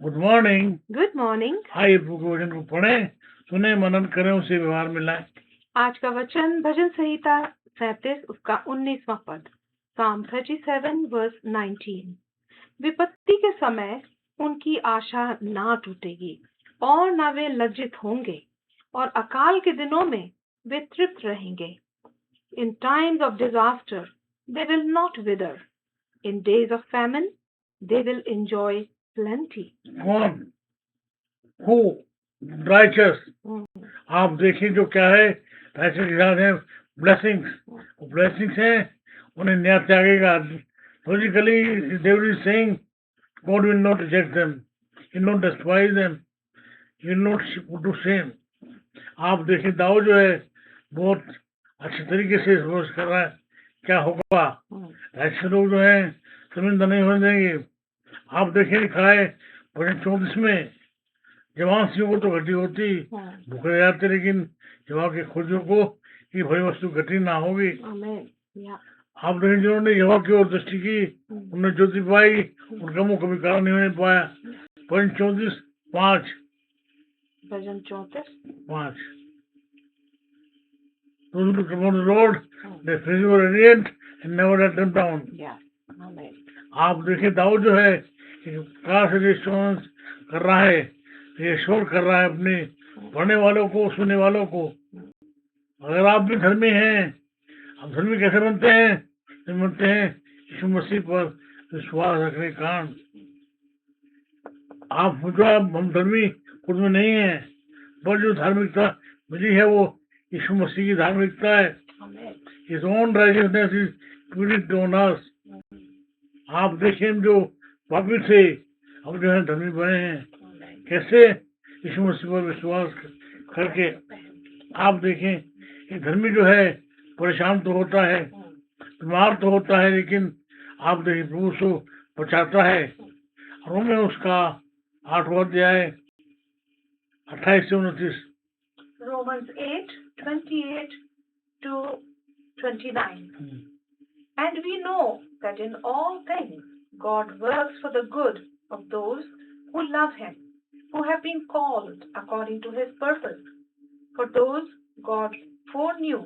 Good morning. Good morning. आइए वचन को पढ़ें, सुने, मनन करें, उसे व्यवहार में लाएं। आज का वचन भजन संहिता 37 उसका 19वां पद, Psalm 37 verse 19। विपत्ति के समय उनकी आशा ना टूटेगी और ना वे लज्जित होंगे, और अकाल के दिनों में वे तृप्त रहेंगे। In times of disaster they will not wither. In days of famine they will enjoy plenty. कौन? हु? राइचस। आप देखिए जो क्या है, राइचस के साथ है ब्लेसिंग्स। ब्लेसिंग्स हैं, उन्हें न्याय त्यागेगा। Logically David is saying God will not reject them, He will not despise them, He will not put to shame. आप देखिए दाऊद जो है बहुत अच्छे तरीके से सोच कर रहा है क्या होगा। ऐसे लोग जो है शर्मिंदा नहीं होने देंगे। आप देखिए लिखा है भजन 34 में, जवान सिंह को तो घटी होती, भूखे जाते, लेकिन जवान के खोजों को ये भरी वस्तु घटी ना होगी। आप देखिए जिन्होंने यहोवा की ओर दृष्टि की, उन्होंने ज्योति पाई, उनका मुंह कभी काला नहीं होने पाया। भजन 34:5। भजन 34:5। Those who come on the road, their faces were radiant and never let them down. आप देखिए दाऊद जो है कार से रिस्पॉन्स कर रहा है, ये शोर कर रहा है अपने पढ़ने वालों को, सुनने वालों को। अगर आप भी धर्मी हैं, आप धर्मी कैसे बनते हैं? बनते हैं यीशु मसीह पर विश्वास रखने के कारण। आप जो हम धर्मी खुद में नहीं है, पर जो धार्मिकता मिली है वो यीशु मसीह की धार्मिकता है। His own righteousness is imputed on us. आप देखिए जो पापी थे अब जो है धर्मी बने हैं। कैसे? यीशु मसीह पर विश्वास करके। आप देखें एक धर्मी जो है परेशान तो होता है, बीमार तो होता है, लेकिन आप देखिए प्रभु उसको बचाता है। रोमे उसका 8वां अध्याय 28 से 29। Romans 8:28 to 29. And we know that in all things God works for the good of those who love Him, who have been called according to His purpose. For those God foreknew,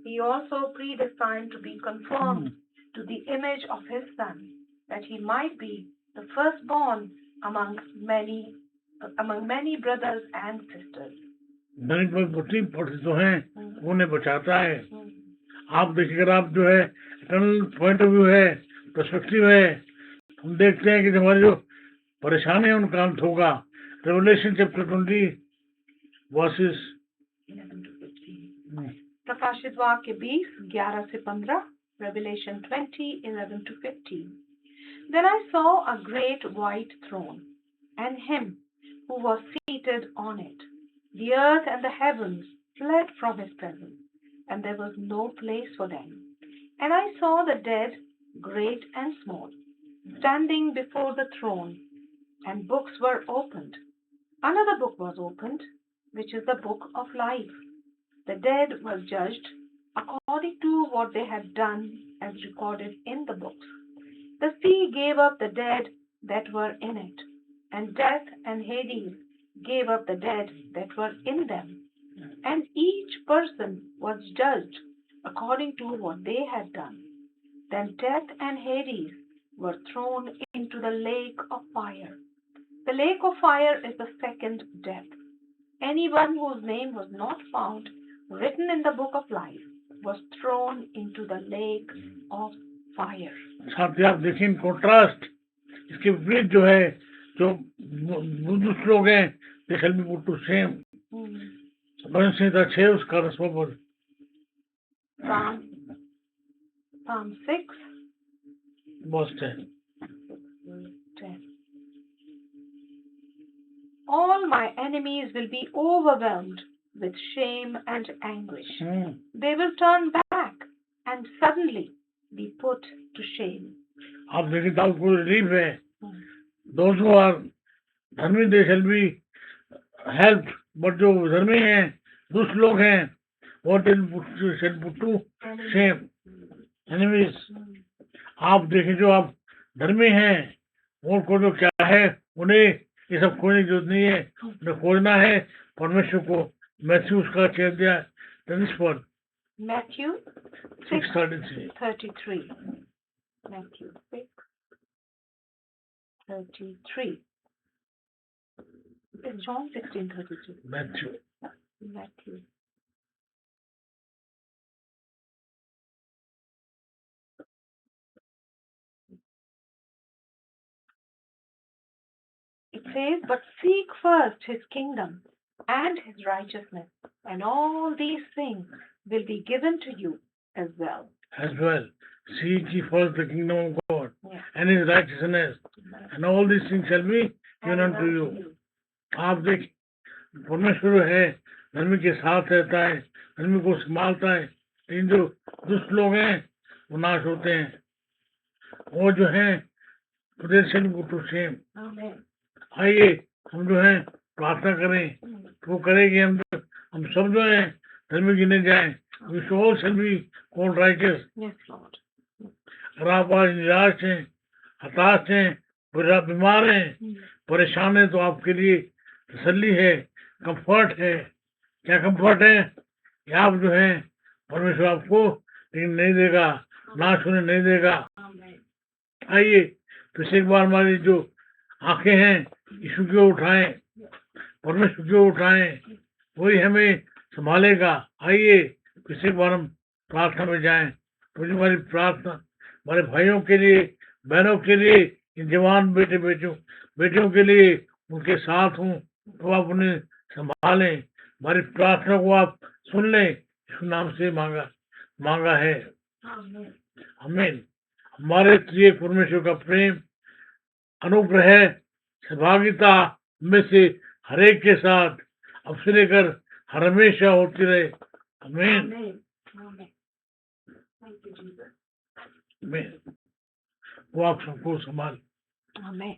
He also predestined to be conformed to the image of His Son, that He might be the firstborn among many brothers and sisters. तो हैं, उन्हें बचाता है। आप देखिए आप जो है पॉइंट ऑफ व्यू है, पर्सपेक्टिव है, हम देखते हैं कि हमारी जो परेशानी है उनका अंत होगा। Revelation chapter 20 versus 11 to 15। प्रकाशित वाक्य 20:11 से 15। Revelation 20:11 to 15। Then I saw a great white throne and him who was seated on it. The earth and the heavens fled from his presence, and there was no place for them. And I saw the dead, great and small, standing before the throne, and books were opened. Another book was opened, which is the book of life. The dead were judged according to what they had done as recorded in the books. The sea gave up the dead that were in it, and death and Hades gave up the dead that were in them. And each person was judged according to what they had done. Then death and Hades were thrown into the lake of fire. The lake of fire is the second death. Anyone whose name was not found written in the book of life was thrown into the lake of fire. साथ आप देखिए contrast, इसके विपरीत जो है जो Buddhist लोग हैं they shall be put to shame. भजन संहिता 6 उसका 10वां पद। Psalm 6 verse 10। All my enemies will be overwhelmed with shame and anguish. They will turn back and suddenly be put to shame. आप देखिए दाऊद को रिलीफ है। Those who are धर्मी they shall be helped, but जो धर्मी हैं, दुष्ट लोग हैं, what shall put to shame, enemies। आप देखिए जो आप धर्मी हैं उनको जो क्या है उन्हें ये सब खोजने की जरूरत नहीं है, उन्हें खोजना है परमेश्वर को। मैथ्यू उसका कह दिया 10 Matthew 6:33। 6:33. Matthew 6:33. It's John 16:33. Matthew Matthew. It says, but seek first his kingdom and his righteousness, and all these things will be given to you as well. as well. Seek ye first the kingdom of God Yeah. and his righteousness, and all these things shall be given unto you. आप देख, परमेश्वर जो है धर्मी के साथ रहता है, धर्मी को संभालता है, लेकिन जो दुष्ट लोग हैं वो नाश होते हैं। वो जो है पोटेंशियल टू सेम। Amen. आइए हम जो है प्रार्थना करें, वो करेंगे। हम सब जो है धर्मी गिने जाए। We all shall be called righteous. Yes, Lord. अगर आप आज निराश हैं, हताश हैं, बीमार हैं, परेशान हैं, तो आपके लिए तसल्ली है, कंफर्ट है। क्या कंफर्ट है? कि आप जो है परमेश्वर आपको लेकिन नहीं देगा, नाश होने नहीं देगा। Amen. आइए तो एक बार हमारी जो आंखें हैं यीशु की ओर उठाएं, परमेश्वर की ओर उठाएं, वही हमें संभालेगा। आइए किसी एक बार हम प्रार्थना में जाएं। तो जो हमारी प्रार्थना हमारे भाइयों के लिए, बहनों के लिए, इन जवान बेटियों के लिए उनके साथ हूँ, तो आप उन्हें संभालें। हमारी प्रार्थना को आप सुन लें। इस नाम से मांगा है। Amen. आमीन। हमारे प्रिय परमेश्वर का प्रेम, अनुग्रह, सहभागिता में से हरेक के साथ अब से लेकर हर हमेशा होती रहे। आमीन। Amen. Amen. Thank you, Jesus. आमीन। वो आप सबको संभाल। Amen.